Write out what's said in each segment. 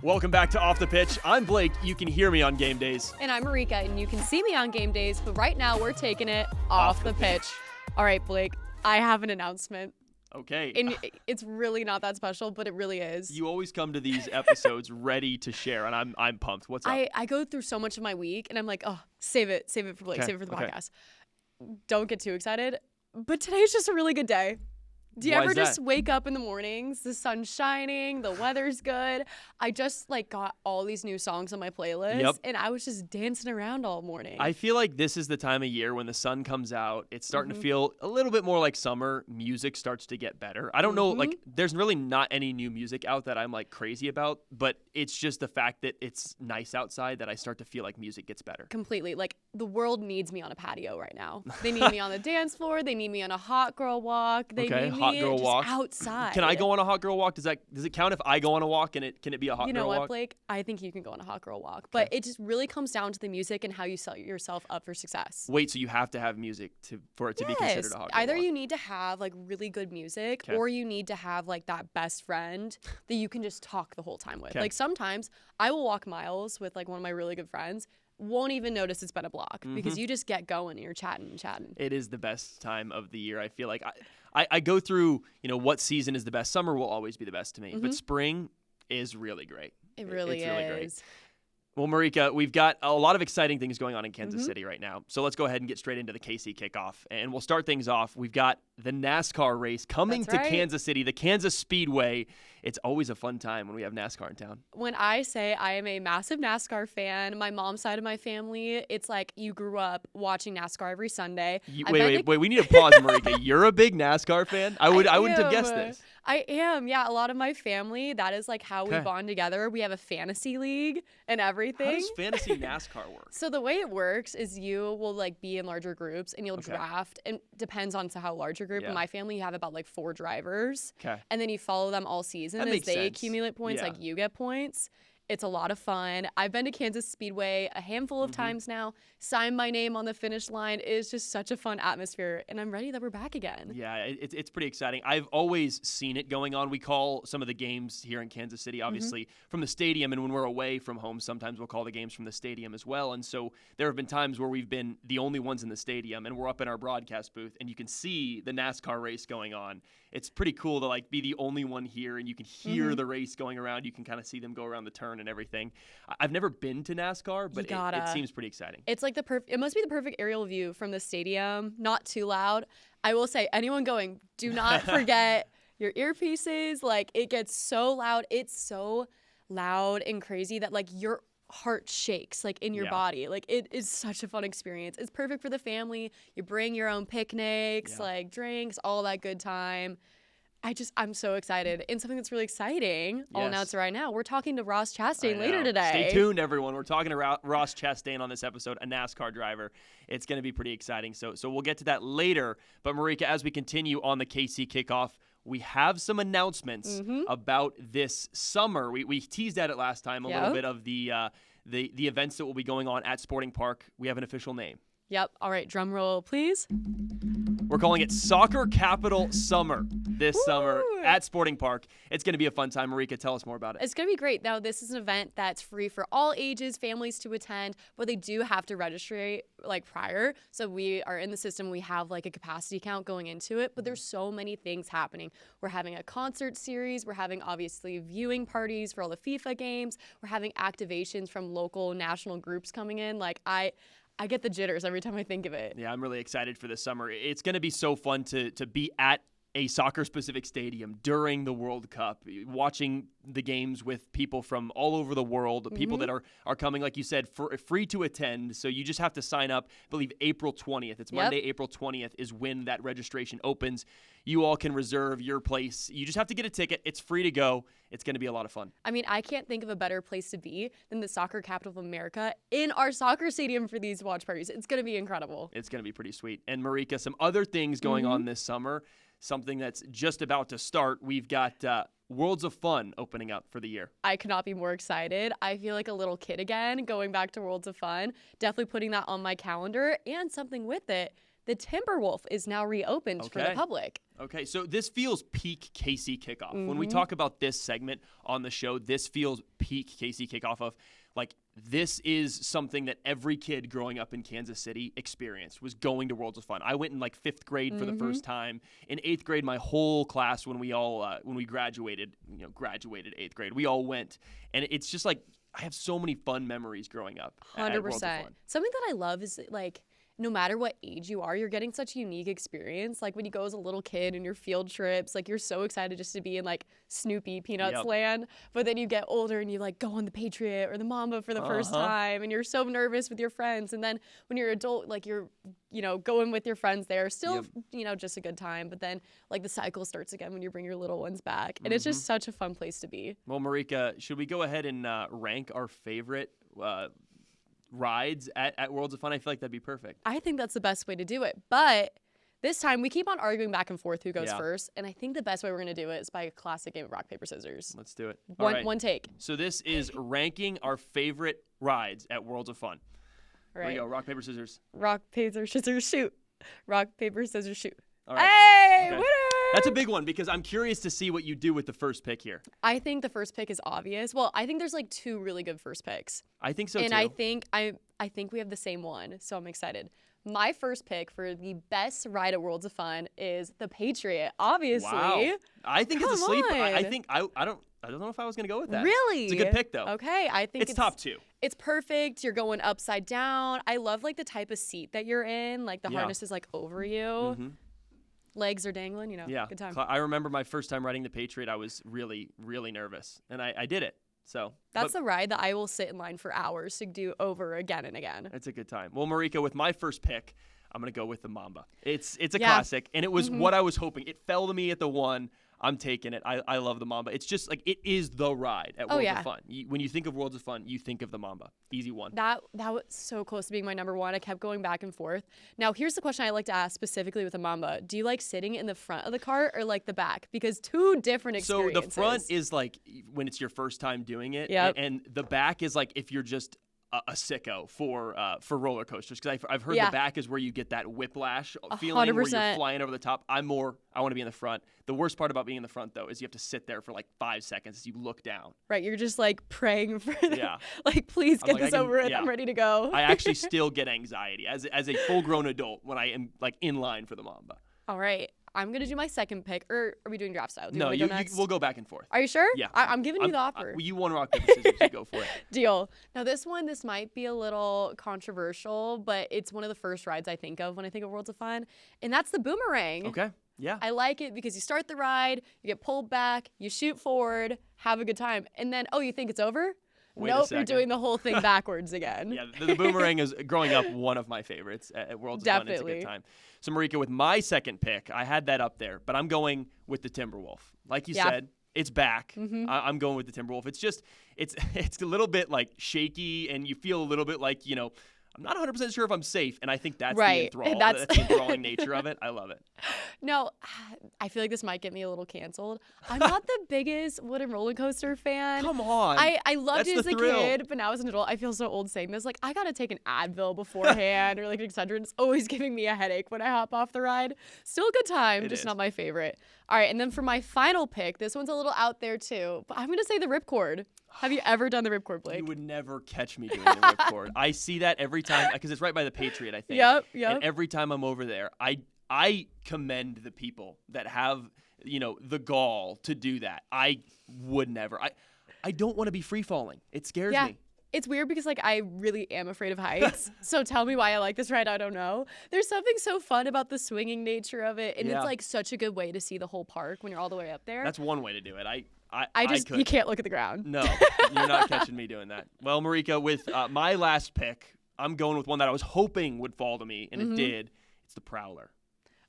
Welcome back to Off the Pitch. I'm Blake. You can hear me on game days. And I'm Marika, and you can see me on game days, but right now we're taking it off the pitch. All right, Blake, I have an announcement. Okay. And it's really not that special, but it really is. You always come to these episodes ready to share, and I'm pumped. What's up? I go through so much of my week, and I'm like, oh, save it for Blake, save it for the podcast. Don't get too excited, but today's just a really good day. Do you ever just wake up in the mornings, the sun's shining, the weather's good? I just got all these new songs on my playlist, and I was just dancing around all morning. I feel like this is the time of year when the sun comes out. It's starting to feel a little bit more like summer. Music starts to get better. I don't know, there's really not any new music out that I'm crazy about, but it's just the fact that it's nice outside that I start to feel like music gets better. Completely. The world needs me on a patio right now. They need me on the dance floor. They need me on a hot girl walk. They need me hot girl walk outside. Can I go on a hot girl walk? Does it count if I go on a walk and can it be a hot girl walk? You know what, Blake? I think you can go on a hot girl walk, but it just really comes down to the music and how you set yourself up for success. Wait, so you have to have music for it to be considered a hot girl Either walk? You need to have really good music, or you need to have that best friend that you can just talk the whole time with. Sometimes I will walk miles with one of my really good friends. Won't even notice it's been a block because you just get going and you're chatting. It is the best time of the year. I feel like I go through, what season is the best. Summer will always be the best to me, but spring is really great. It really is. Really great. Well, Marika, we've got a lot of exciting things going on in Kansas City right now. So let's go ahead and get straight into the KC kickoff. And we'll start things off. We've got the NASCAR race coming to Kansas City, the Kansas Speedway. It's always a fun time when we have NASCAR in town. When I say I am a massive NASCAR fan, my mom's side of my family, it's like you grew up watching NASCAR every Sunday. Wait. We need to pause, Marika. You're a big NASCAR fan? I wouldn't have guessed this. I am. Yeah, a lot of my family, that is how we bond together. We have a fantasy league and everything. How does fantasy NASCAR work? So the way it works is you will be in larger groups and you'll draft, and depends on how large your group. In my family, you have about 4 drivers. Okay. And then you follow them all season as they accumulate points, you get points. It's a lot of fun. I've been to Kansas Speedway a handful of times now, signed my name on the finish line. It is just such a fun atmosphere, and I'm ready that we're back again. Yeah, it's pretty exciting. I've always seen it going on. We call some of the games here in Kansas City, obviously, from the stadium, and when we're away from home, sometimes we'll call the games from the stadium as well. And so there have been times where we've been the only ones in the stadium, and we're up in our broadcast booth, and you can see the NASCAR race going on. It's pretty cool to be the only one here, and you can hear the race going around. You can kind of see them go around the turn and everything. I've never been to NASCAR, but it seems pretty exciting. It's it must be the perfect aerial view from the stadium. Not too loud. I will say, anyone going, do not forget your earpieces. It gets so loud. It's so loud and crazy that your heart shakes in your body. It is such a fun experience. It's perfect for the family. You bring your own picnics, drinks, all that good time. I'm so excited. And something that's really exciting, I'll announce it right now. We're talking to Ross Chastain later today. Stay tuned, everyone. We're talking to Ross Chastain on this episode, a NASCAR driver. It's going to be pretty exciting. So we'll get to that later. But Marika, as we continue on the KC kickoff, we have some announcements about this summer. We teased at it last time, a little bit of the events that will be going on at Sporting Park. We have an official name. Yep. All right. Drum roll, please. We're calling it Soccer Capital Summer this summer at Sporting Park. It's going to be a fun time. Marika, tell us more about it. It's going to be great. Now, this is an event that's free for all ages, families to attend, but they do have to register prior. So we are in the system. We have a capacity count going into it, but there's so many things happening. We're having a concert series. We're having, obviously, viewing parties for all the FIFA games. We're having activations from local national groups coming in. I get the jitters every time I think of it. Yeah, I'm really excited for this summer. It's going to be so fun to be at a soccer-specific stadium during the World Cup, watching the games with people from all over the world, people that are coming, like you said, free to attend. So you just have to sign up. I believe April 20th. It's Monday, April 20th is when that registration opens. You all can reserve your place. You just have to get a ticket. It's free to go. It's going to be a lot of fun. I mean, I can't think of a better place to be than the soccer capital of America in our soccer stadium for these watch parties. It's going to be incredible. It's going to be pretty sweet. And Marika, some other things going on this summer, something that's just about to start. We've got Worlds of Fun opening up for the year. I could not be more excited. I feel like a little kid again, going back to Worlds of Fun. Definitely putting that on my calendar, and something with it the Timberwolf is now reopened for the public. Okay, so this feels peak Casey kickoff. When we Mm-hmm. talk about this segment on the show, this feels peak Casey kickoff of, like, this is something that every kid growing up in Kansas City experienced, was going to Worlds of Fun. I went in like 5th grade for the first time. In 8th grade, my whole class, when we graduated, graduated 8th grade, we all went. And it's just like, I have so many fun memories growing up at Worlds of 100%. Fun. Something that I love is like, no matter what age you are, you're getting such a unique experience. Like when you go as a little kid and your field trips, like you're so excited just to be in like Snoopy Peanuts land. But then you get older and you like go on the Patriot or the Mamba for the first time, and you're so nervous with your friends. And then when you're adult, like you're, going with your friends there, still, just a good time. But then like the cycle starts again when you bring your little ones back. And it's just such a fun place to be. Well, Marika, should we go ahead and rank our favorite rides at Worlds of Fun? I feel like that'd be perfect. I think that's the best way to do it. But this time we keep on arguing back and forth who goes first. And I think the best way we're going to do it is by a classic game of rock, paper, scissors. Let's do it. One take. So this is ranking our favorite rides at Worlds of Fun. All right. Here we go. Rock, paper, scissors. Rock, paper, scissors, shoot. Rock, paper, scissors, shoot. All right. Hey, Okay. winner! That's a big one because I'm curious to see what you do with the first pick here. I think the first pick is obvious. Well, I think there's like 2 really good first picks. I think so and too. I think we have the same one, so I'm excited. My first pick for the best ride at Worlds of Fun is the Patriot, obviously. Wow. I think it's a Come sleeper. I on. think I don't know if I was going to go with that. Really? It's a good pick though. Okay, I think It's top 2. It's perfect. You're going upside down. I love like the type of seat that you're in. Like the harness is like over you. Mm-hmm. Legs are dangling, Yeah. good time. I remember my first time riding the Patriot. I was really, really nervous, and I did it. So That's the ride that I will sit in line for hours to do over again and again. It's a good time. Well, Marika, with my first pick, I'm going to go with the Mamba. It's a classic, and it was what I was hoping. It fell to me at the 1. I'm taking it. I love the Mamba. It's just like it is the ride at Worlds of Fun. When you think of Worlds of Fun, you think of the Mamba. Easy one. That was so close to being my number 1. I kept going back and forth. Now, here's the question I like to ask specifically with the Mamba. Do you like sitting in the front of the cart or like the back? Because 2 different experiences. So the front is like when it's your first time doing it, Yep. and the back is like if you're just a sicko for roller coasters, because I've heard the back is where you get that whiplash feeling 100%. where you're flying over the top. I want to be in the front. The worst part about being in the front though is you have to sit there for like 5 seconds as you look down. Right, you're just like praying for Yeah. like please get like, this over with. I'm ready to go. I actually still get anxiety as a full-grown adult when I am like in line for the Mamba. All right. I'm going to do my second pick. Or are we doing draft style? No, we'll go back and forth. Are you sure? Yeah. I'm giving you the offer. You won rock, paper, scissors. You go for it. Deal. Now, this might be a little controversial, but it's one of the first rides I think of when I think of Worlds of Fun, and that's the boomerang. Okay. Yeah. I like it because you start the ride, you get pulled back, you shoot forward, have a good time, and then, you think it's over? Wait a nope, second. you're doing the whole thing backwards again. Yeah, the boomerang is, growing up, one of my favorites at Worlds of Fun. It's a good time. So, Marika, with my second pick, I had that up there, but I'm going with the Timberwolf. Like you said, it's back. I'm going with the Timberwolf. It's just, it's a little bit like shaky, and you feel a little bit like, I'm not 100% sure if I'm safe, and I think that's the that's the enthralling nature of it. I love it. No, I feel like this might get me a little canceled. I'm not the biggest wooden roller coaster fan. Come on. I loved it as a thrill. kid, but now as an adult, I feel so old saying this. Like, I got to take an Advil beforehand or like an Excedrin. It's always giving me a headache when I hop off the ride. Still a good time, just not my favorite. All right, and then for my final pick, this one's a little out there too, but I'm going to say the ripcord. Have you ever done the ripcord, Blake? You would never catch me doing the ripcord. I see that every time because it's right by the Patriot, I think. Yep. And every time I'm over there, I commend the people that have, the gall to do that. I would never. I don't want to be free falling. It scares me. It's weird because like I really am afraid of heights. So tell me why I like this ride. I don't know. There's something so fun about the swinging nature of it, and it's like such a good way to see the whole park when you're all the way up there. That's one way to do it. You can't look at the ground. No, you're not catching me doing that. Well, Marika, with my last pick, I'm going with one that I was hoping would fall to me, and it did. It's the Prowler.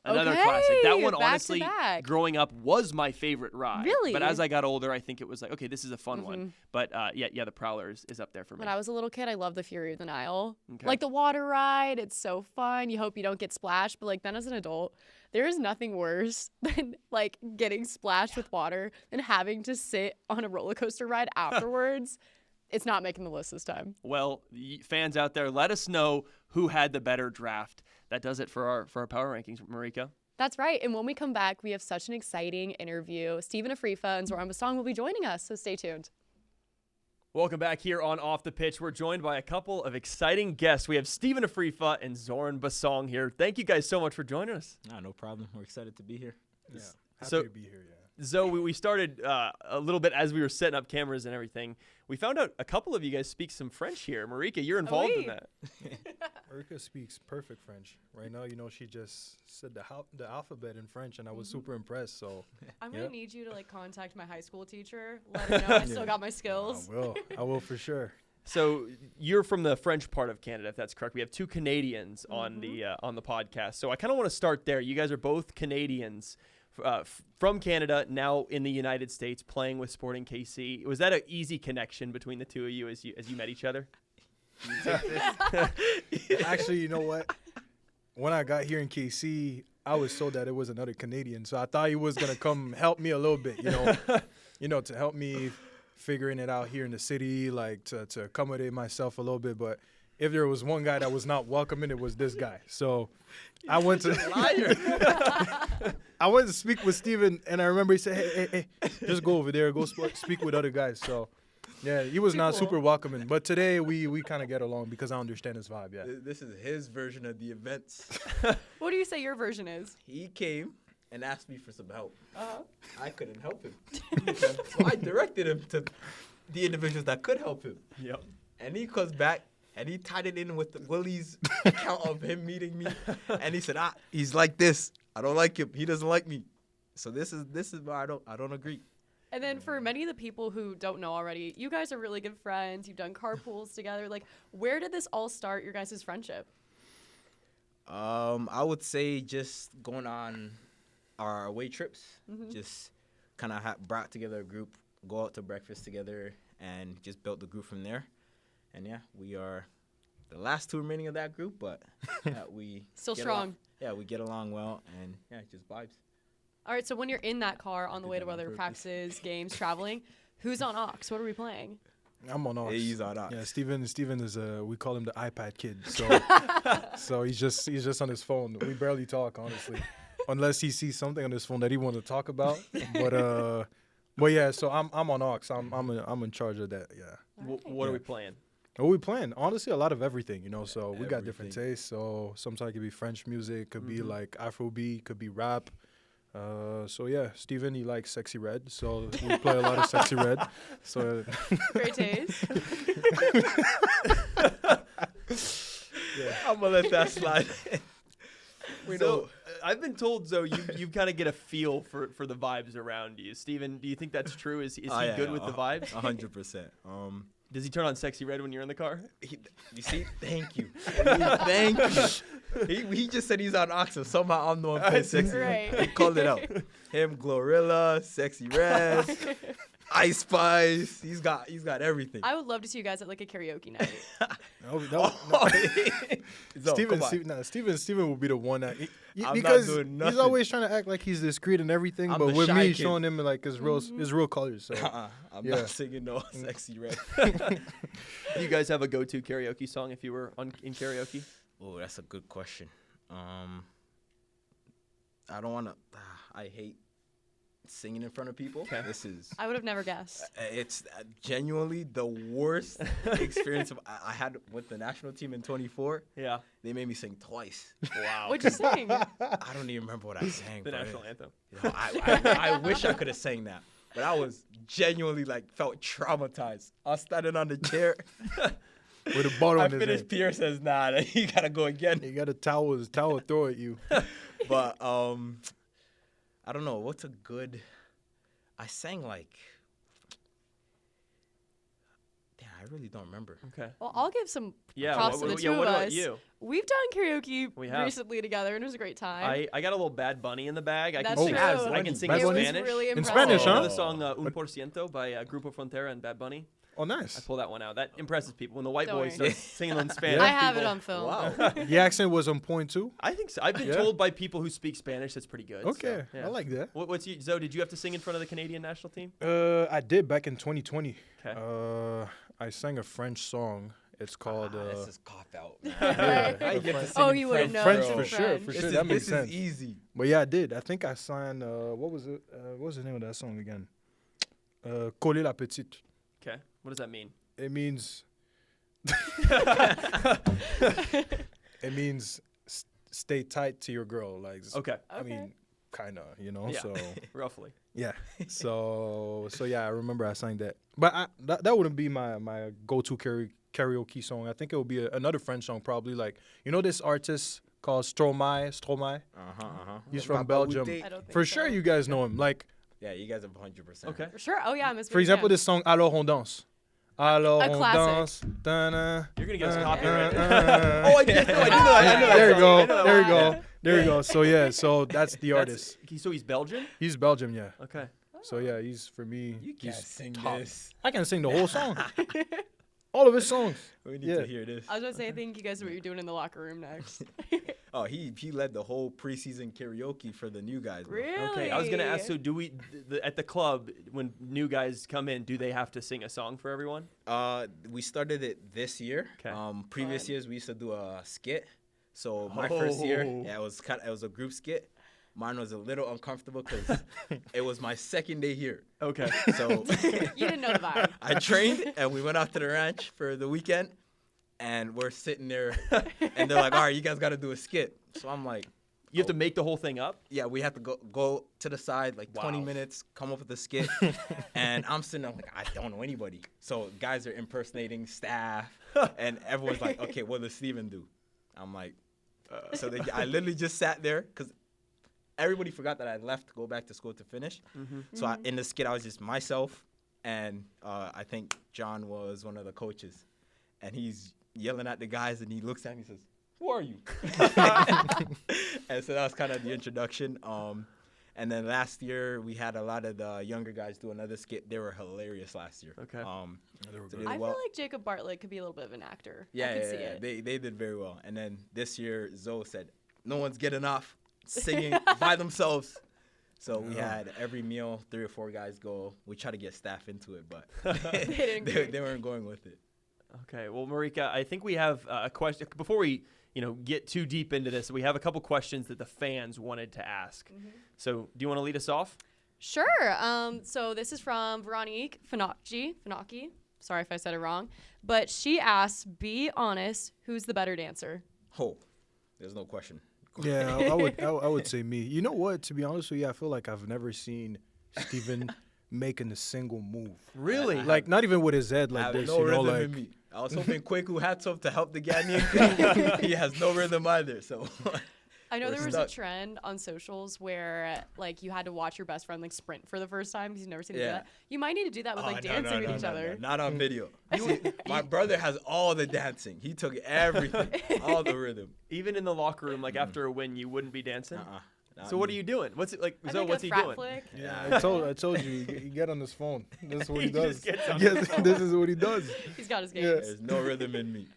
Another classic. That one, honestly, growing up was my favorite ride. Really? But as I got older, I think it was like, okay, this is a fun one. But the Prowler is up there for me. When I was a little kid, I loved the Fury of the Nile. Okay. Like the water ride, it's so fun. You hope you don't get splashed. But like then as an adult, there is nothing worse than like getting splashed with water and having to sit on a roller coaster ride afterwards. It's not making the list this time. Well, fans out there, let us know who had the better draft. that does it for our power rankings, Marika. That's right. And when we come back, we have such an exciting interview. Stephen Afrifa and Zorhan Bassong will be joining us, so stay tuned. Welcome back here on Off the Pitch. We're joined by a couple of exciting guests. We have Stephen Afrifa and Zorhan Bassong here. Thank you guys so much for joining us. No problem. We're excited to be here. Yeah, happy So- to be here, yeah. So we started a little bit as we were setting up cameras and everything. We found out a couple of you guys speak some French here. Marika, you're involved in that. Marika speaks perfect French. Right now, she just said the alphabet in French, and I was super impressed. So I'm Yeah. going to need you to contact my high school teacher, let her know I still got my skills. I will for sure. So you're from the French part of Canada, if that's correct. We have two Canadians on the podcast. So I kind of want to start there. You guys are both Canadians. From Canada, now in the United States, playing with Sporting KC. Was that an easy connection between the two of you as you met each other? Actually, you know what? When I got here in KC, I was told that it was another Canadian, so I thought he was gonna come help me a little bit, to help me figuring it out here in the city, like to accommodate myself a little bit. But if there was one guy that was not welcoming, it was this guy. So I went to I went to speak with Steven, and I remember he said, hey, just go over there, go speak with other guys. So, yeah, he was not super welcoming. But today we kind of get along because I understand his vibe, yeah. This is his version of the events. What do you say your version is? He came and asked me for some help. Uh-huh. I couldn't help him. So I directed him to the individuals that could help him. Yep. And he comes back, and he tied it in with Willie's account of him meeting me. And he said, he's like this. I don't like him. He doesn't like me. So this is why I don't agree. And then for many of the people who don't know already, you guys are really good friends. You've done carpools together. Where did this all start, your guys' friendship? I would say just going on our away trips, just kind of brought together a group, go out to breakfast together, and just built the group from there. And yeah, we are the last two remaining of that group, but we Still get strong. along. Yeah, we get along well, and yeah, just vibes. All right, so when you're in that car on the way to that on whether purpose. practices, games, traveling, who's on aux? What are we playing? I'm on aux. He's on aux. Yeah, Steven is we call him the iPad kid. So so he's just on his phone. We barely talk, honestly. Unless he sees something on his phone that he wants to talk about. But yeah, so I'm on aux. I'm in charge of that, yeah. What are we playing? What we playing? Honestly, a lot of everything, So we got different Everything. tastes. So sometimes it could be French music, could be like Afrobeat, could be rap. So yeah, Steven, he likes Sexy Red, so we play a lot of Sexy Red. So Great taste. I'm gonna let that slide. So I've been told, Zoe, you kind of get a feel for the vibes around you. Steven, do you think that's true? Is he good with the vibes? 100%. Does he turn on Sexy Red when you're in the car? You see, thank you, thank you. He just said he's on Oxford. Somehow I'm the one playing Sexy Right. Red. He called it out. Him, Glorilla, Sexy Red, Ice Spice. He's got everything. I would love to see you guys at a karaoke night. Steven will be the one that I'm because not doing he's nothing. always trying to act like he's discreet and everything, I'm but the with shy me kid. showing him like his real colors. So I'm Yeah. not singing no Sexy Red. Do you guys have a go-to karaoke song if you were in karaoke? Oh, that's a good question. I don't want to. I hate singing in front of people. Okay. This is. I would have never guessed. It's genuinely the worst experience I had with the national team in 24. Yeah. They made me sing twice. Wow. What'd you sing? I don't even remember what I sang. The but national anthem. I wish I could have sang that. But I was genuinely felt traumatized. I was standing on the chair. with a bottle I in his finished. hand. Pierre says, "Nah, you gotta go again." He got a towel throw at you. But I don't know what's a good. I sang Damn, I really don't remember. Okay. Well, I'll give some Yeah. props to the two what of about us. you? We've done karaoke We have. recently together, and it was a great time. I got a little Bad Bunny in the bag. I That's can sing. true. I can sing Bad in it was Spanish. really In impressive. Spanish, huh? The song Un Por Ciento by Grupo Frontera and Bad Bunny. Oh, I nice. pull that one out. That impresses people. When the white Don't boys worry. start singing in Spanish. I have it people- on film. Wow. The accent was on point too. I think so. I've been Yeah. told by people who speak Spanish that's pretty good. Okay, so, yeah. I like that. What's you, Zoe? Did you have to sing in front of the Canadian national team? I did back in 2020. Okay. I sang a French song, It's called This is cop out, man. yeah, How you get to sing Oh, in you would've French, known. French bro? for sure, French. for This sure. is, That makes this sense. is easy. But yeah, I did. I think I signed. What was it? What was the name of that song again? Coller la petite. Okay. What does that mean? It means. It means stay tight to your girl. Like. Okay. I mean, kind of. You know. Yeah. So Roughly. yeah. So yeah. I remember I sang that. But that wouldn't be my go-to karaoke song. I think it would be another French song, probably. Like, you know this artist called Stromae. He's from Belgium. I don't think For so. sure, you guys know him. Like, Yeah, you guys are 100%. Okay. For sure. Oh yeah, Miss. for example, this song "Alors on danse." Alors A on classic. danse. Da-na, You're gonna get us da-na, copyright. da-na. Oh, I did know. I knew that. There you song. go. I know that There you one. go. There you go. So yeah. So that's the artist. So he's Belgian. He's Belgium. Yeah. Okay. So yeah, he's for me. You can't he's sing top. this. I can sing the whole song. All of his songs. We need Yeah. to hear this. I was gonna say, I think you guys know what you're doing in the locker room next. Oh, he led the whole preseason karaoke for the new guys. Bro. Really? Okay. I was gonna ask. So do we at the club when new guys come in, do they have to sing a song for everyone? We started it this year. 'Kay. Previous Fun. years we used to do a skit. So my first year, Oh. yeah, it was a group skit. Mine was a little uncomfortable because it was my second day here. Okay. So You didn't know the vibe. I trained and we went out to the ranch for the weekend, and we're sitting there, and they're like, "All right, you guys got to do a skit." So I'm like, You have to make the whole thing up. yeah, we have to go to the side like 20 Wow. minutes, come up with a skit, and I'm sitting there like, I don't know anybody. So guys are impersonating staff, and everyone's like, okay, what does Steven do? I'm like, I literally just sat there because everybody forgot that I left to go back to school to finish. So in the skit, I was just myself, and I think John was one of the coaches, and he's yelling at the guys, and he looks at me and says, "Who are you?" And so that was kind of the introduction. And then last year we had a lot of the younger guys do another skit. They were hilarious last year. Okay. They were So good. they I did well. feel like Jacob Bartlett could be a little bit of an actor. Yeah, I can yeah, see yeah. it. They did very well. And then this year Zoe said, "No one's getting off singing by themselves." So we had every meal 3 or 4 guys go. We try to get staff into it, but didn't agree. they weren't going with it. Okay. Well, Marika, I think we have a question before we get too deep into this. We have a couple questions that the fans wanted to ask. So do you want to lead us off? Sure. So this is from Veronique Finocchi. Sorry if I said it wrong. But she asks, be honest, who's the better dancer? Oh, there's no question. Yeah, I would say me. You know what? To be honest with you, I feel like I've never seen Steven making a single move. Really? Like not even with his head I like have this. no You know, rhythm like in me. I was hoping Kwaku had some to help the Ghanaian kid. He has no rhythm either. So I know We're there was stuck. a trend on socials where like you had to watch your best friend like sprint for the first time because you've never seen him do Yeah. that. You might need to do that with Oh, like no, dancing no, with each no, other. no, not on video. See, my brother has all the dancing. He took everything, all the rhythm. Even in the locker room, like after a win, you wouldn't be dancing. Not So what are me. you doing? What's it like? I So think what's a he frat doing? flick. yeah, I told you, you get on his phone. This is what he He does. just gets on Yes, this is what he does. He's got his games. Yeah. There's no rhythm in me.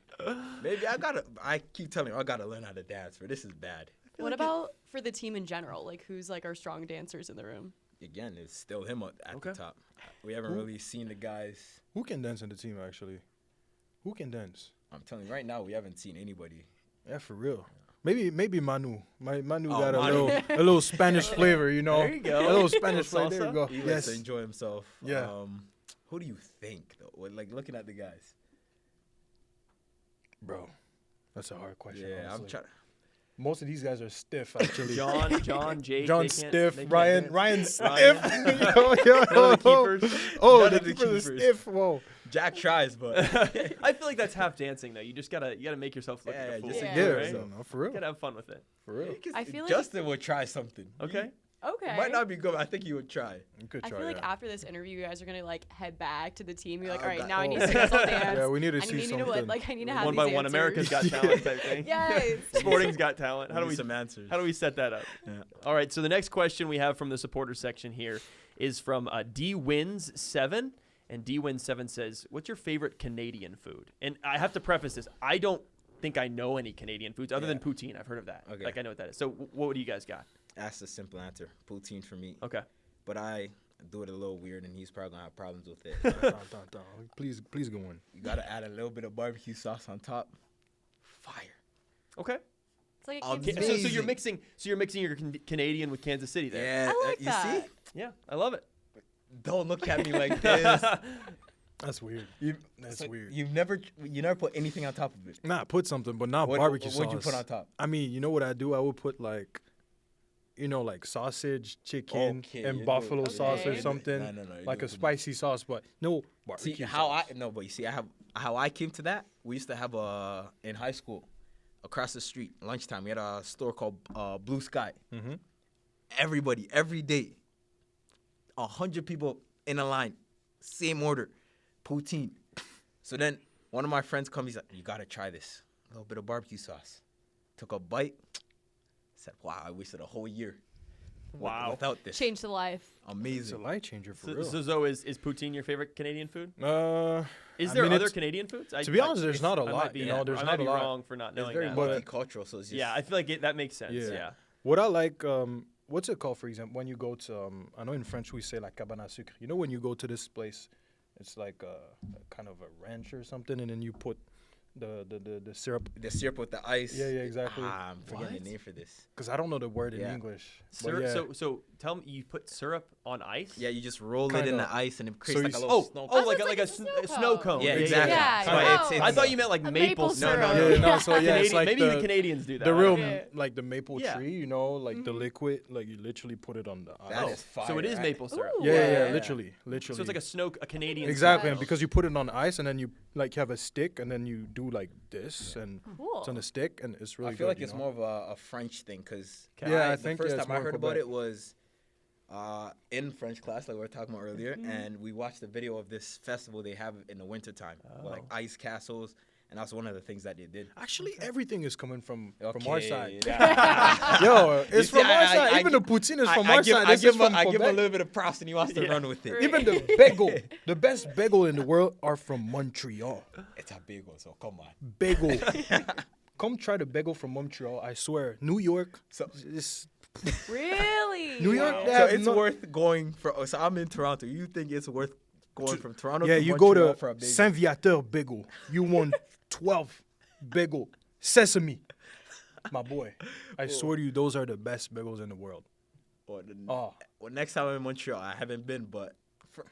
Maybe I keep telling you, I gotta learn how to dance, for this is bad. What about for the team in general? Like who's like our strong dancers in the room? Again, it's still him at Okay. the top. We haven't really seen the guys. Who can dance in the team actually? Who can dance? I'm telling you, right now, we haven't seen anybody. Yeah, for real. Maybe Manu. Manu Oh, got Manu. a little Spanish flavor, you know. There you go. A little Spanish Little flavor. There you salsa. go. He likes Yes. to enjoy himself. Yeah. Who do you think, though? Like, looking at the guys. Bro, that's a hard question. Yeah, I'm honestly. trying. Most of these guys are stiff, actually. John, Jake. John they can't- Stiff, they can't Ryan dance. Ryan Ryan. Stiff. Yo, None of the keepers. Oh, None the of the keepers are keepers. stiff. Whoa. Jack tries, but I feel like that's half dancing though. You gotta make yourself look Yeah, like a fool. just Yeah. Yeah, right? no, for real. You gotta have fun with it. For real. I feel like Justin would try something. Okay. Okay. He might not be good, but I think he would try. You could I try feel like that. after this interview, you guys are gonna like head back to the team. You're like, Oh, all right, God. now I need Oh. to see us all dance. Yeah, we need to I see need to something. like I need to have One these by one, answers. America's Got Talent type thing. Yes. Sporting's Got Talent. How do Need we some answers? How do we set that up? Yeah. All right. So the next question we have from the supporter section here is from DWins7, and DWins7 says, "What's your favorite Canadian food?" And I have to preface this: I don't think I know any Canadian foods other than poutine. I've heard of that. Okay. Like I know what that is. So what do you guys got? That's the simple answer. Poutine for me. Okay. But I do it a little weird, and he's probably gonna have problems with it. Please go on. You gotta add a little bit of barbecue sauce on top. Fire. Okay. It's like Amazing. a kid's So you're mixing your Canadian with Kansas City there. Yeah, I like you that. see? Yeah, I love it. Don't look at me like this. That's weird. That's So weird. you never put anything on top of it. Nah, put something, but not What- barbecue sauce. what'd you put on top? I mean, you know what I do? I would put like, like sausage, chicken, Okay, and you buffalo do it. sauce or Okay. something, No, you like do a it. spicy sauce, but no See barbecue how sauce. but you see, how I came to that. We used to have in high school, across the street, lunchtime. We had a store called Blue Sky. Mm-hmm. Everybody, every day, 100 people in a line, same order, poutine. So then one of my friends comes, he's like, "You gotta try this. A little bit of barbecue sauce." Took a bite. Said, "Wow, I wasted a whole year. Wow. Without this, Change the life. It's a amazing." life changer for So, real. so Zoe, is poutine your favorite Canadian food? Is I there mean, other it's- Canadian foods? to be honest, there's it's- not a I might lot, be- you know, there's I not might a be lot. wrong for not It's knowing very that. But- multicultural, so it's just Yeah, I feel like that makes sense. Yeah. Yeah. What I like, what's it called, for example, when you go to, I know in French we say like cabane à sucre. You know when you go to this place, it's like a kind of a ranch or something, and then you put the syrup. the syrup with the ice. Yeah, exactly. I'm forgetting What? the name for this. Because I don't know the word in Yeah. English. But Syrup, yeah. so tell me, you put syrup on ice? Yeah, you just roll it in Kinda. the ice and it creates So like you a s- little Oh, snow. oh, Oh, like so a, it's like like a a snow snow cone. Yeah, exactly. Yeah, So yeah. it's- I it's- thought you meant like A maple maple syrup. syrup. Yeah, no, so yeah, Canadian, it's like maybe the Canadians do that. the I real, don't know. Yeah. like the maple Yeah. tree, like the liquid, like you literally put it on the ice. That is fire. So it is right? maple syrup. Ooh. Yeah, Yeah. literally. So it's like a Canadian. Exactly, style. and because you put it on ice and then you like have a stick and then you do like this and Cool. it's on a stick and it's really I feel good, like it's more of a French thing because Yeah, I the think, first yeah, it's time I more heard about Quebec. it was in French class, like we were talking about earlier, Mm-hmm. and we watched the video of this festival they have in the wintertime, with, like ice castles, and that's one of the things that they did. Actually, everything is coming from our Okay, side. yeah. Yo, it's see, from our I- side. I Even the poutine is from I our give, side. I This give, is from I give him a Quebec. little bit of props, and he wants to run with it. Even the bagel, the best bagel in the world are from Montreal. It's a bagel, so come on. Bagel. Come try the bagel from Montreal. I swear. New York. So- It's, Really? New York, Wow. they So have it's no- worth going for. So I'm in Toronto. You think it's worth going from Toronto? yeah, to you Montreal go for a to bagel? Saint Viateur bagel. You want 12 bagel. Sesame. My boy. I swear to you, those are the best bagels in the world. Or the- Oh, Well, next time I'm in Montreal, I haven't been, but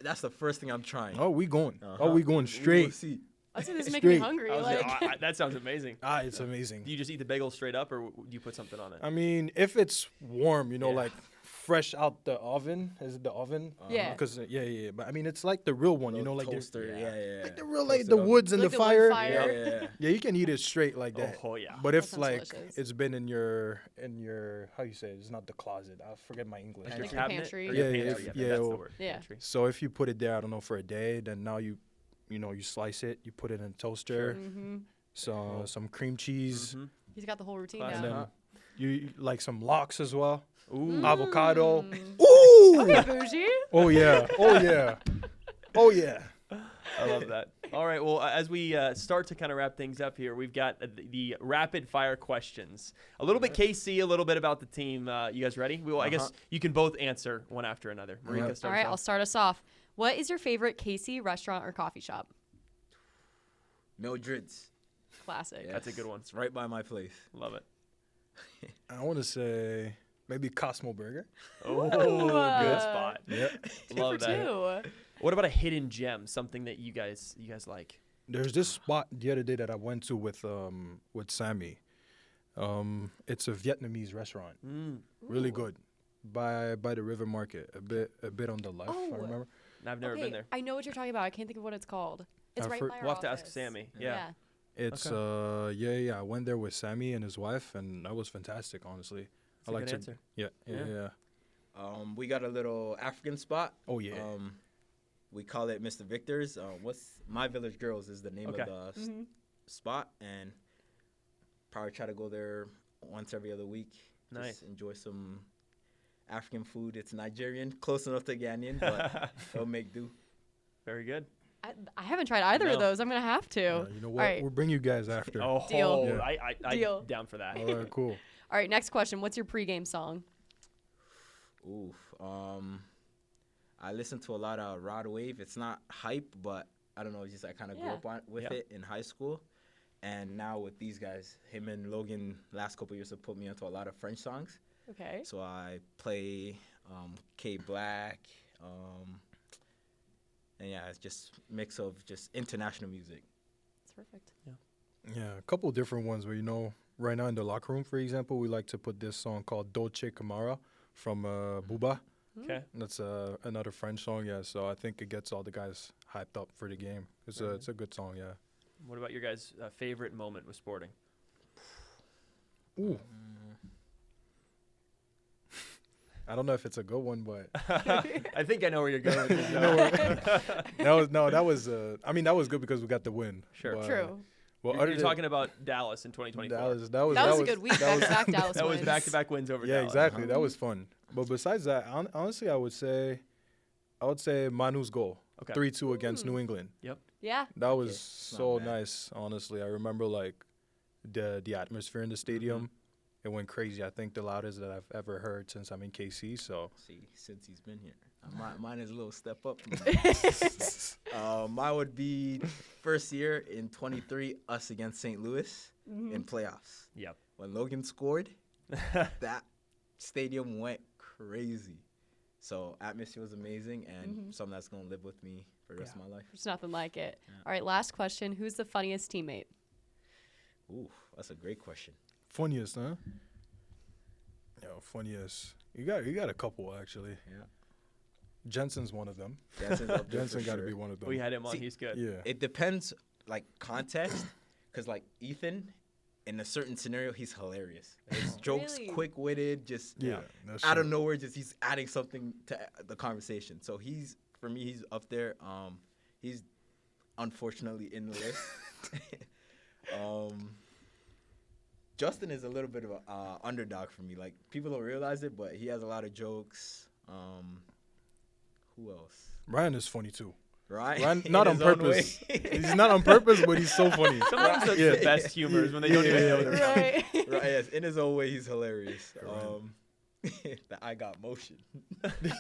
that's the first thing I'm trying. oh, we going. Uh-huh. Oh, we going We will straight. see. That's this is making me Straight. hungry. I was Like, like, that sounds amazing. Ah, it's amazing. Do you just eat the bagel straight up, or do you put something on it? I mean, if it's warm, Yeah. like fresh out the oven. Is it the oven? Yeah. Because yeah. But I mean, it's like the real one. Little Like the, toaster. Yeah. like the real like Toasted the oven. woods and Like the the wood fire. fire. Yeah. Yeah, you can eat it straight like that. Oh yeah. But That if sounds like delicious. it's been in your how you say it? It's not the closet. I forget my English. Like Like your your cabinet? pantry. Or your Yeah, pantry, yeah, that's yeah, the word. yeah. Pantry. So if you put it there, I don't know, for a day, then now you slice it, you put it in a toaster, Mm-hmm. so some cream cheese, Mhm. He's got the whole routine Classic. and down. then you like some lox as well, Ooh. avocado. Mm. Ooh! Okay, bougie. Oh yeah! Oh yeah! Oh yeah! I love that. All right. Well, as we start to kind of wrap things up here, we've got the rapid fire questions. A little bit KC, a little bit about the team. You guys ready? I guess you can both answer one after another. Marika, Yep. start All right, us I'll off. start us off. What is your favorite KC restaurant or coffee shop? Mildred's. Classic. Yes. That's a good one. It's right by my place. Love it. I want to say maybe Cosmo Burger. Oh, Ooh, good spot. Yep. Love For that. two. What about a hidden gem? Something that you guys like? There's this spot the other day that I went to with Sammy. It's a Vietnamese restaurant. Mm. Really good. By the River Market, a bit on the left. Oh. I remember. I've never Okay, been there. I know what you're talking about. I can't think of what it's called. It's I right for- by our We'll have to ask office. Sammy. Yeah. It's I went there with Sammy and his wife, and that was fantastic. Honestly, That's a good answer. Yeah. Yeah. We got a little African spot. Oh yeah. We call it Mr. Victor's. What's My Village Girls is the name Okay. of the spot, and probably try to go there once every other week. Nice. Just enjoy some African food. It's Nigerian, close enough to Ghanaian, but it'll make do. Very good. I haven't tried either No. of those. I'm gonna have to. You know what? All right. We'll bring you guys after. Oh, Deal. Yeah. I Deal. down for that. All right. Cool. All right, next question. What's your pregame song? Oof. I listen to a lot of Rod Wave. It's not hype, but I don't know. It's just I kind of grew up with it in high school. And now with these guys, him and Logan, last couple years have put me into a lot of French songs. Okay. So I play K Black, and yeah, it's just mix of just international music. That's perfect. Yeah, a couple of different ones where, right now in the locker room, for example, we like to put this song called Dolce Camara from Booba. Okay. That's another French song, yeah. So I think it gets all the guys hyped up for the game. It's a good song, yeah. What about your guys' favorite moment with sporting? Ooh. I don't know if it's a good one, but I think I know where you're going with this. that was good because we got the win. Sure. But, True. Well, You're talking about Dallas in 2024. That was a good week. Back-to-back Dallas That was wins. back-to-back wins over yeah, Dallas. exactly. That was fun. But besides that, honestly, I would say Manu's goal, Okay. 3-2 against New England. Yeah. That was not so bad. nice. Honestly, I remember the atmosphere in the stadium. It went crazy. I think the loudest that I've ever heard since I'm in KC. So See, since he's been here, mine is a little step up. Mine would be first year in 23, us against St. Louis in playoffs. Yep. When Logan scored, that stadium went crazy. So atmosphere was amazing and something that's going to live with me for the rest of my life. There's nothing like it. All right, last question. Who's the funniest teammate? Ooh, that's a great question. funniest, huh? Yeah, funniest. You got a couple actually. Yeah. Jensen's one of them. Jensen's up there Jensen for got to sure. be one of them. We had him on. See, He's good. Yeah. It depends, context, because, Ethan, in a certain scenario, he's hilarious. His jokes, Really? quick-witted, just Yeah. That's out of true. nowhere, he's adding something to the conversation. So for me, he's up there. He's unfortunately in the list. Justin is a little bit of an underdog for me. People don't realize it, but he has a lot of jokes. Who else? Ryan is funny too. Right? Ryan, In not on his own purpose. way. He's not on purpose, but he's so funny. Sometimes that's the best humors when they don't even know they're funny. Right. Right, yes. In his own way, he's hilarious. Correct. The I got motion.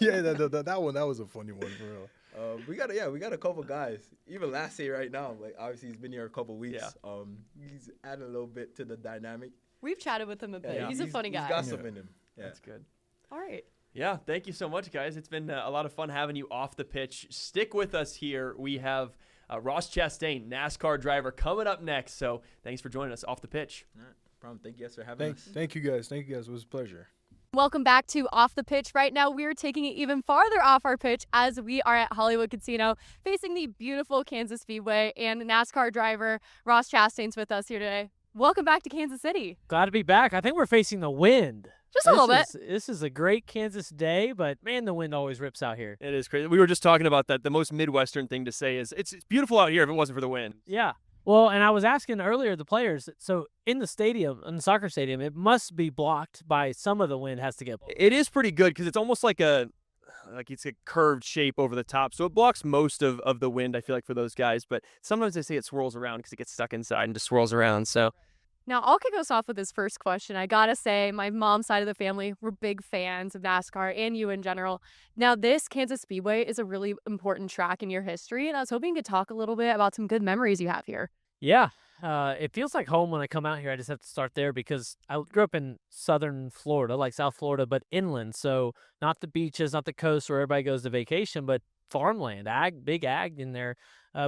Yeah, that one, that was a funny one for real. We got a couple guys. Even last year, right now, obviously he's been here a couple weeks. Yeah. He's adding a little bit to the dynamic. We've chatted with him a bit. Yeah. He's a funny guy. He's got some in him. Yeah. That's good. All right. Yeah, thank you so much, guys. It's been a lot of fun having you off the pitch. Stick with us here. We have Ross Chastain, NASCAR driver, coming up next. So thanks for joining us off the pitch. All right. Problem. Thank you guys for having us. Thank you guys. It was a pleasure. Welcome back to Off the Pitch. Right now, we're taking it even farther off our pitch as we are at Hollywood Casino facing the beautiful Kansas Speedway, and NASCAR driver Ross Chastain's with us here today. Welcome back to Kansas City. Glad to be back. I think we're facing the wind. Just a little bit. This is a great Kansas day, but man, the wind always rips out here. It is crazy. We were just talking about that. The most Midwestern thing to say is it's beautiful out here if it wasn't for the wind. Yeah. Well, and I was asking earlier the players, so in the stadium, in the soccer stadium, it must be blocked by some of the wind has to get blocked. It is pretty good because it's almost like it's a curved shape over the top. So it blocks most of the wind, I feel like, for those guys. But sometimes they say it swirls around because it gets stuck inside and just swirls around. So Now, I'll kick us off with this first question. I gotta say, my mom's side of the family, we're big fans of NASCAR and you in general. Now, this Kansas Speedway is a really important track in your history, and I was hoping you could talk a little bit about some good memories you have here. Yeah. It feels like home when I come out here. I just have to start there because I grew up in southern Florida, like South Florida, but inland. So not the beaches, not the coast where everybody goes to vacation, but farmland, big ag in there.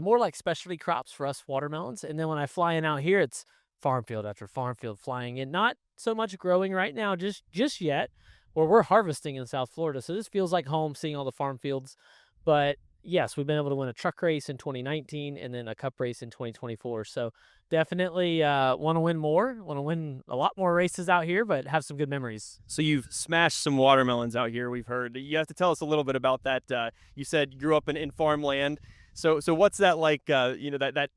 More like specialty crops for us, watermelons. And then when I fly in out here, it's farm field after farm field flying in. Not so much growing right now, just yet, where we're harvesting in South Florida. So this feels like home, seeing all the farm fields. But yes, we've been able to win a truck race in 2019 and then a cup race in 2024. So definitely want to win more, want to win a lot more races out here, but have some good memories. So you've smashed some watermelons out here, we've heard. You have to tell us a little bit about that. You said you grew up in farmland. So what's that like, that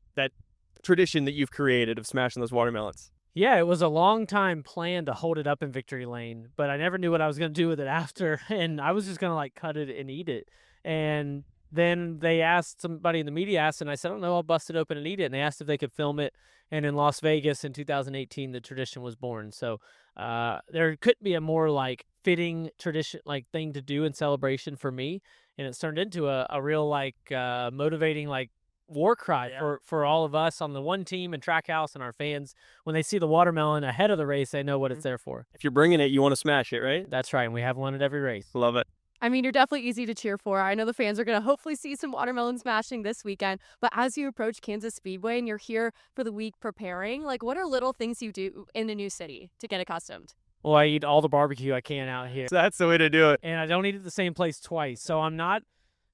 tradition that you've created of smashing those watermelons? Yeah, it was a long time plan to hold it up in Victory Lane, but I never knew what I was going to do with it after. And I was just going to cut it and eat it. And then they asked, somebody in the media asked, and I said, "Oh no, I'll bust it open and eat it." And they asked if they could film it. And in Las Vegas in 2018, the tradition was born. So there could be a more like fitting tradition, like thing to do in celebration for me. And it's turned into a real like motivating like war cry for all of us on the one team and Trackhouse and our fans. When they see the watermelon ahead of the race, they know what it's there for. If you're bringing it, you want to smash it, right? That's right. And we have one at every race. Love it. I mean, you're definitely easy to cheer for. I know the fans are going to hopefully see some watermelon smashing this weekend. But as you approach Kansas Speedway and you're here for the week preparing, like what are little things you do in a new city to get accustomed? Well, I eat all the barbecue I can out here. So that's the way to do it. And I don't eat at the same place twice. So I'm not,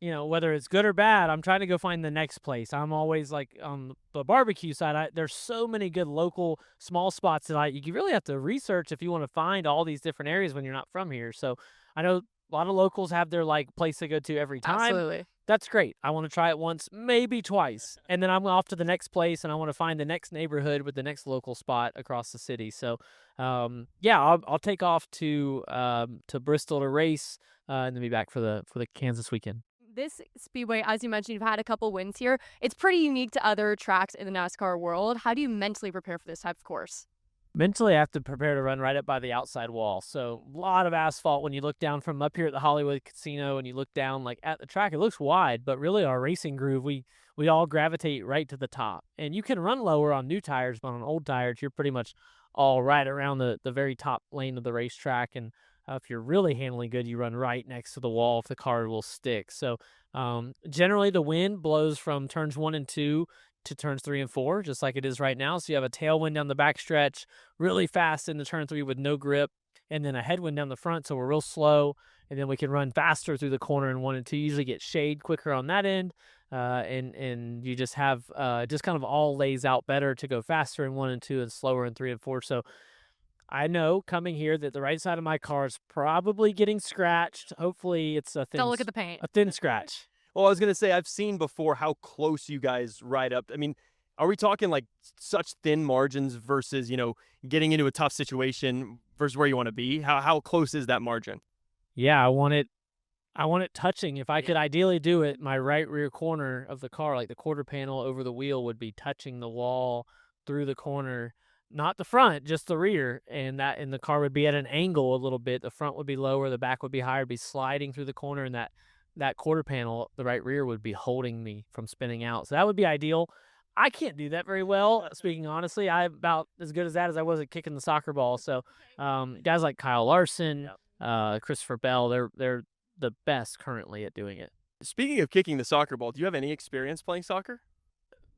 whether it's good or bad, I'm trying to go find the next place. I'm always like on the barbecue side. There's so many good local small spots that you really have to research if you want to find all these different areas when you're not from here. So I know a lot of locals have their like place to go to every time. Absolutely. That's great. I want to try it once, maybe twice. And then I'm off to the next place and I want to find the next neighborhood with the next local spot across the city. So, I'll take off to Bristol to race and then be back for the Kansas weekend. This Speedway, as you mentioned, you've had a couple wins here. It's pretty unique to other tracks in the NASCAR world. How do you mentally prepare for this type of course? Mentally, I have to prepare to run right up by the outside wall. So a lot of asphalt. When you look down from up here at the Hollywood Casino and you look down like at the track, it looks wide, but really our racing groove, we all gravitate right to the top. And you can run lower on new tires, but on old tires, you're pretty much all right around the very top lane of the racetrack. And if you're really handling good, you run right next to the wall if the car will stick. So generally the wind blows from turns 1 and 2 to turns 3 and 4, just like it is right now. So you have a tailwind down the back stretch, really fast into turn 3 with no grip, and then a headwind down the front, so we're real slow, and then we can run faster through the corner in 1 and 2. You usually get shade quicker on that end, and you just have just kind of all lays out better to go faster in 1 and 2 and slower in 3 and 4. So I know coming here that the right side of my car is probably getting scratched. Hopefully it's a thin. Don't look at the paint. A thin scratch. Well, I was going to say, I've seen before how close you guys ride up. I mean, are we talking like such thin margins versus, getting into a tough situation versus where you want to be? How close is that margin? Yeah, I want it touching. If I could ideally do it, my right rear corner of the car, like the quarter panel over the wheel, would be touching the wall through the corner, not the front, just the rear. And the car would be at an angle a little bit. The front would be lower, the back would be higher, be sliding through the corner, and that quarter panel, the right rear, would be holding me from spinning out. So that would be ideal. I can't do that very well, speaking honestly. I'm about as good as that as I was at kicking the soccer ball. So guys like Kyle Larson, Christopher Bell, they're the best currently at doing it. Speaking of kicking the soccer ball, do you have any experience playing soccer?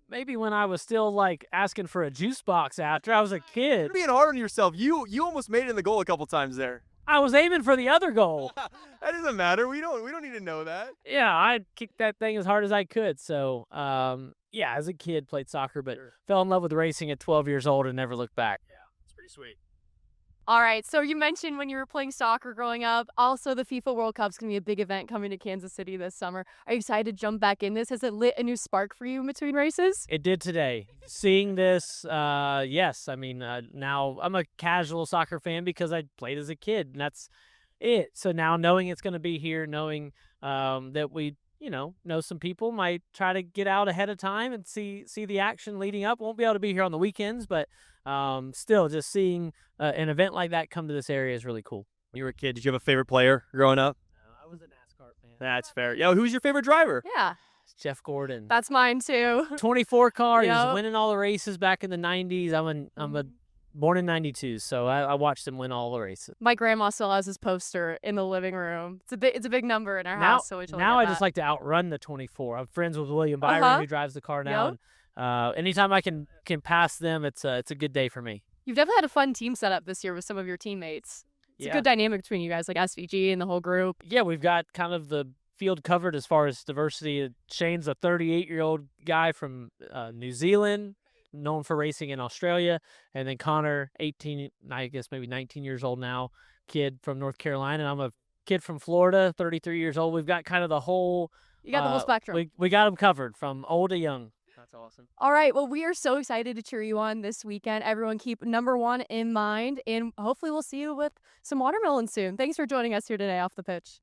Maybe when I was still like asking for a juice box after I was a kid. You're being hard on yourself. You almost made it in the goal a couple times there. I was aiming for the other goal. That doesn't matter. We don't need to know that. Yeah, I kicked that thing as hard as I could. So, as a kid, played soccer, but fell in love with racing at 12 years old and never looked back. Yeah, it's pretty sweet. All right, so you mentioned when you were playing soccer growing up, also the FIFA World Cup is going to be a big event coming to Kansas City this summer. Are you excited to jump back in this? Has it lit a new spark for you in between races? It did today. Seeing this, yes. I mean, now I'm a casual soccer fan because I played as a kid, and that's it. So now knowing it's going to be here, knowing that we, know some people might try to get out ahead of time and see the action leading up. Won't be able to be here on the weekends, but still just seeing an event like that come to this area is really cool. When you were a kid, did you have a favorite player growing up? No, I was a NASCAR fan. That's fair. Yo, who's your favorite driver? Yeah. It's Jeff Gordon. That's mine too. 24 car. He Yep. was winning all the races back in the 90s. I'm born in 92, so I watched him win all the races. My grandma still has his poster in the living room. It's a big number in our house, so we totally now get I just that. like to outrun the 24. I'm friends with William Byron, who drives the car now. Yep. And, anytime I can pass them, it's a good day for me. You've definitely had a fun team setup this year with some of your teammates. It's a good dynamic between you guys, like SVG and the whole group. Yeah, we've got kind of the field covered as far as diversity. Shane's a 38-year-old guy from New Zealand, known for racing in Australia. And then Connor, 18, I guess maybe 19 years old now, kid from North Carolina. And I'm a kid from Florida, 33 years old. We've got kind of the whole... You got the whole spectrum. We got them covered from old to young. That's awesome. All right. Well, we are so excited to cheer you on this weekend. Everyone keep number 1 in mind, and hopefully we'll see you with some watermelon soon. Thanks for joining us here today off the pitch.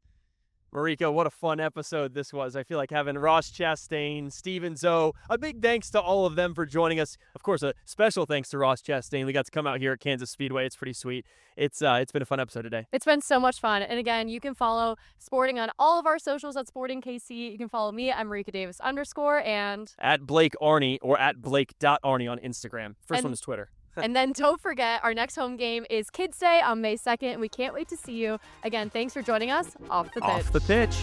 Marika, what a fun episode this was. I feel like having Ross Chastain, Steven Zoe, a big thanks to all of them for joining us. Of course, a special thanks to Ross Chastain. We got to come out here at Kansas Speedway. It's pretty sweet. It's been a fun episode today. It's been so much fun. And again, you can follow Sporting on all of our socials at Sporting KC. You can follow me at Marika Davis _ and at Blake Arney or at Blake.Arney on Instagram. First one is Twitter. And then don't forget, our next home game is Kids Day on May 2nd. We can't wait to see you. Again, thanks for joining us. Off the pitch. Off the pitch.